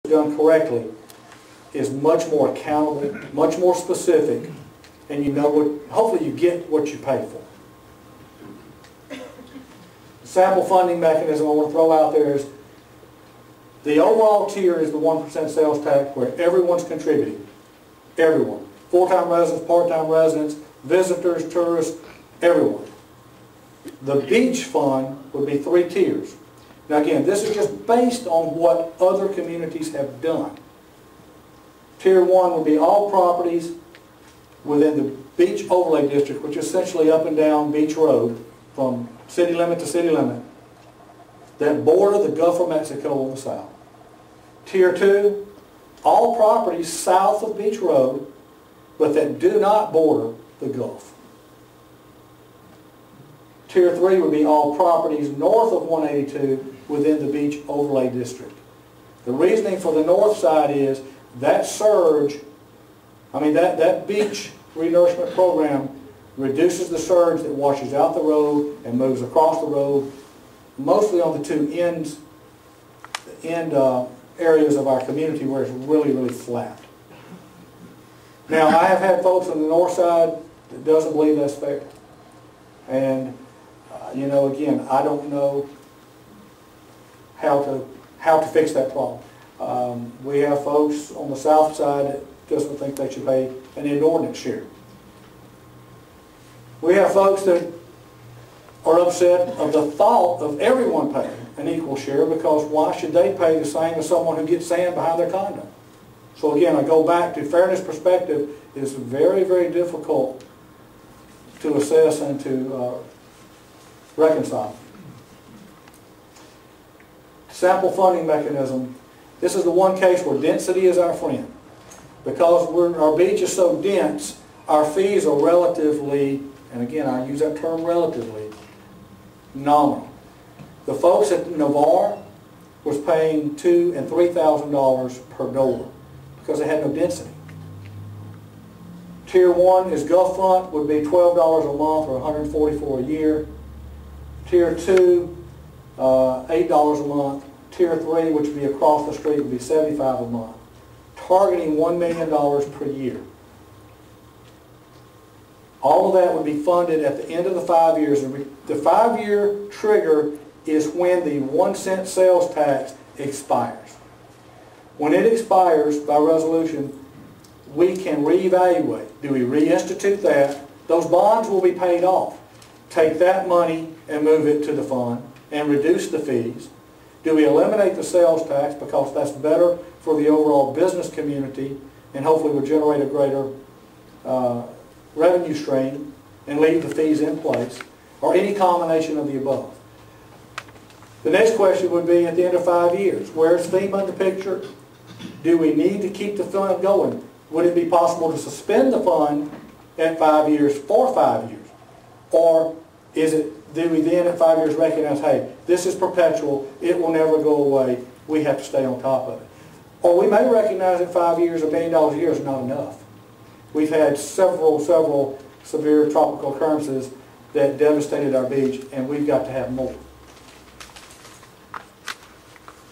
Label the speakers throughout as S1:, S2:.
S1: done correctly, is much more accountable, much more specific, and you know what, hopefully you get what you pay for. The sample funding mechanism I want to throw out there is the overall tier is the 1% sales tax where everyone's contributing. Everyone. Full-time residents, part-time residents, visitors, tourists, everyone. The beach fund would be 3 tiers. Now again, this is just based on what other communities have done. Tier 1 would be all properties within the beach overlay district, which is essentially up and down Beach Road from city limit to city limit, that border the Gulf of Mexico on the south. Tier 2, all properties south of Beach Road, but that do not border the Gulf. Tier 3 would be all properties north of 182 within the beach overlay district. The reasoning for the north side is that surge, that beach renourishment program reduces the surge that washes out the road and moves across the road, mostly on the two end areas of our community where it's really, really flat. Now, I have had folks on the north side that doesn't believe that's fair. And, again, I don't know how to fix that problem. We have folks on the south side that doesn't think they should pay an inordinate share. We have folks that are upset of the thought of everyone paying an equal share, because why should they pay the same as someone who gets sand behind their condo? So again, I go back to fairness perspective is very, very difficult to assess and to reconcile. Sample funding mechanism. This is the one case where density is our friend. Because our beach is so dense, our fees are relatively, and again I use that term relatively, nominal. The folks at Navarre was paying $2,000 and $3,000 per door because they had no density. Tier 1 is Gulf Front, would be $12 a month or $144 a year. Tier 2, $8 a month. Tier 3, which would be across the street, would be $75 a month. Targeting $1 million per year. All of that would be funded at the end of the 5 years. The 5-year trigger is when the 1-cent sales tax expires. When it expires by resolution, we can reevaluate. Do we reinstitute that? Those bonds will be paid off. Take that money and move it to the fund and reduce the fees. Do we eliminate the sales tax because that's better for the overall business community and hopefully will generate a greater revenue stream and leave the fees in place, or any combination of the above? The next question would be at the end of 5 years, where's FEMA in the picture? Do we need to keep the fund going? Would it be possible to suspend the fund at 5 years for 5 years? Or do we then at 5 years recognize, hey, this is perpetual, it will never go away, we have to stay on top of it? Or we may recognize at 5 years $1 billion a year is not enough. We've had several severe tropical occurrences that devastated our beach, and we've got to have more.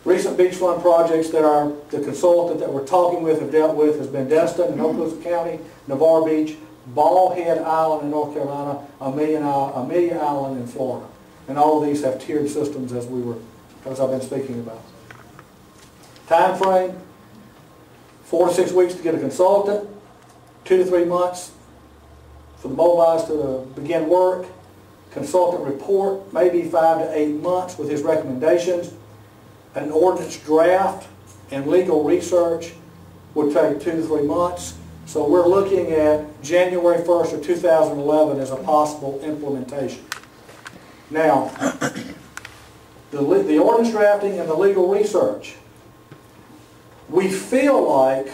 S1: Recent beach fund projects that the consultant that we're talking with have dealt with has been Destin in Okaloosa County, Navarre Beach, Ball Head Island in North Carolina, Amelia Island in Florida. And all of these have tiered systems as I've been speaking about. Time frame, 4 to 6 weeks to get a consultant, 2 to 3 months for the mobilized to begin work. Consultant report, maybe 5 to 8 months with his recommendations. An ordinance draft and legal research would take 2 to 3 months. So we're looking at January 1st of 2011 as a possible implementation. Now, the ordinance drafting and the legal research, we feel like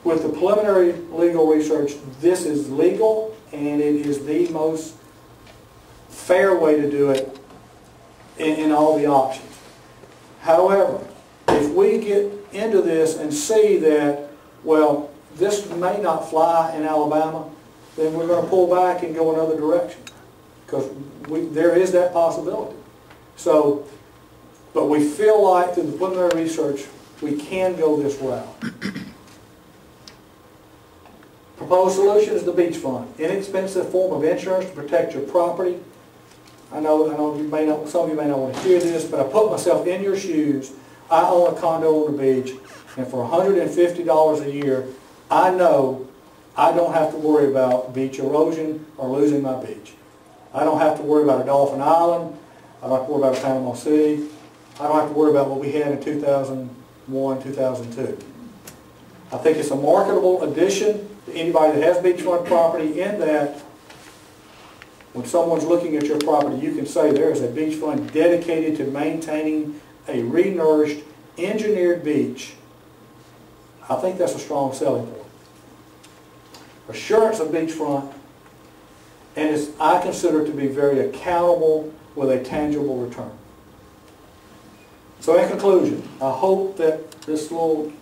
S1: with the preliminary legal research, this is legal and it is the most fair way to do it in all the options. However, if we get into this and see that, well, this may not fly in Alabama, then we're going to pull back and go another direction, because there is that possibility. So, but we feel like through the preliminary research, we can go this route. Proposed solution is the beach fund. Inexpensive form of insurance to protect your property. I know you may not, some of you may not want to hear this, but I put myself in your shoes. I own a condo on the beach, and for $150 a year, I know I don't have to worry about beach erosion or losing my beach. I don't have to worry about a Dolphin Island. I don't have to worry about a Panama City. I don't have to worry about what we had in 2001, 2002. I think it's a marketable addition to anybody that has beachfront property, in that when someone's looking at your property, you can say there is a beach fund dedicated to maintaining a renourished, engineered beach. I think that's a strong selling point. Assurance of beachfront, and I consider it to be very accountable with a tangible return. So in conclusion, I hope that this little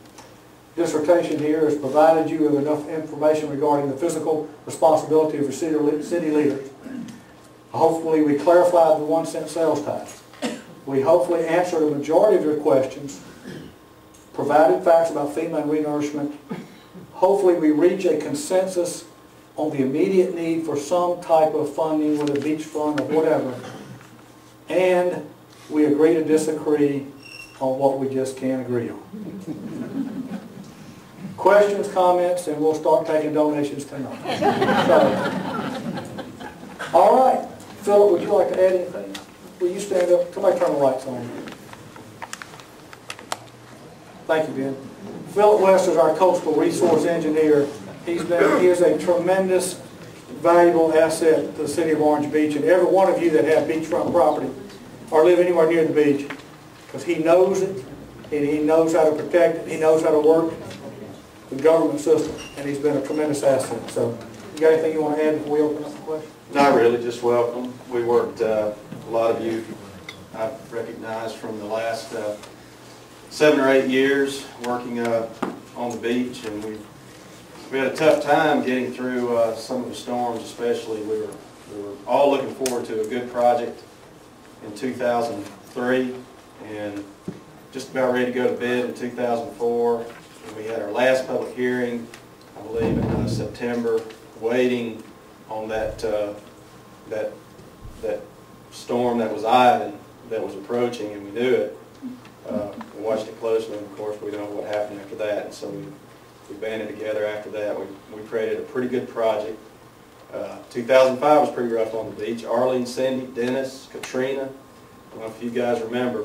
S1: dissertation here has provided you with enough information regarding the fiscal responsibility of your city leaders. Hopefully we clarified the 1 cent sales tax. We hopefully answered a majority of your questions, provided facts about FEMA and renourishment. Hopefully we reach a consensus on the immediate need for some type of funding, whether a beach fund or whatever. And we agree to disagree on what we just can't agree on. Questions, comments, and we'll start taking donations tonight. So, all right. Philip, would you like to add anything? Will you stand up? Somebody turn the lights on. Thank you, Ben. Philip West is our coastal resource engineer. He is a tremendous, valuable asset to the city of Orange Beach, and every one of you that have beachfront property or live anywhere near the beach, because he knows it, and he knows how to protect it, he knows how to work the government system, and he's been a tremendous asset. So, you got anything you want to add before we open up the question?
S2: Not really, just welcome. We worked, a lot of you I've recognized from the last 7 or 8 years working on the beach, and we had a tough time getting through some of the storms. Especially we were all looking forward to a good project in 2003, and just about ready to go to bed in 2004. And we had our last public hearing, I believe, in September, waiting on that storm that was Ivan that was approaching, and we knew it. We watched it closely, and of course we know what happened after that. And so we banded together after that. We created a pretty good project. 2005 was pretty rough on the beach. Arlene, Cindy, Dennis, Katrina. I don't know if you guys remember.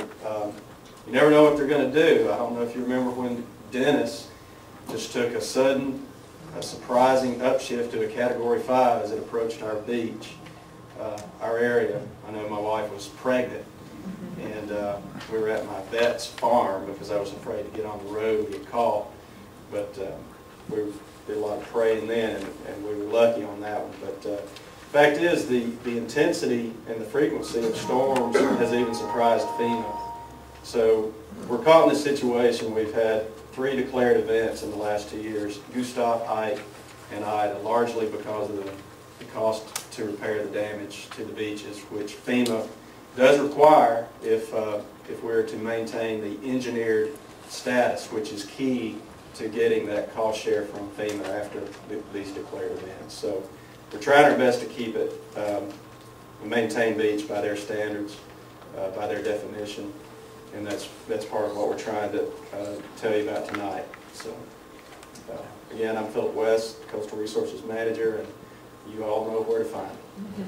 S2: You never know what they're going to do. I don't know if you remember when Dennis just took a sudden, surprising upshift to a Category 5 as it approached our beach, our area. I know my wife was pregnant, and we were at my vet's farm because I was afraid to get on the road and get caught. But we did a lot of praying then, and we were lucky on that one. But the fact is, the intensity and the frequency of storms has even surprised FEMA. So we're caught in this situation. We've had 3 declared events in the last 2 years: Gustav, Ike, and Ida, largely because of the cost to repair the damage to the beaches, which FEMA does require if we're to maintain the engineered status, which is key to getting that cost share from FEMA after these declared events. So we're trying our best to keep it, maintain beach by their standards, by their definition, and that's part of what we're trying to tell you about tonight. So again, I'm Philip West, Coastal Resources Manager, and you all know where to find me.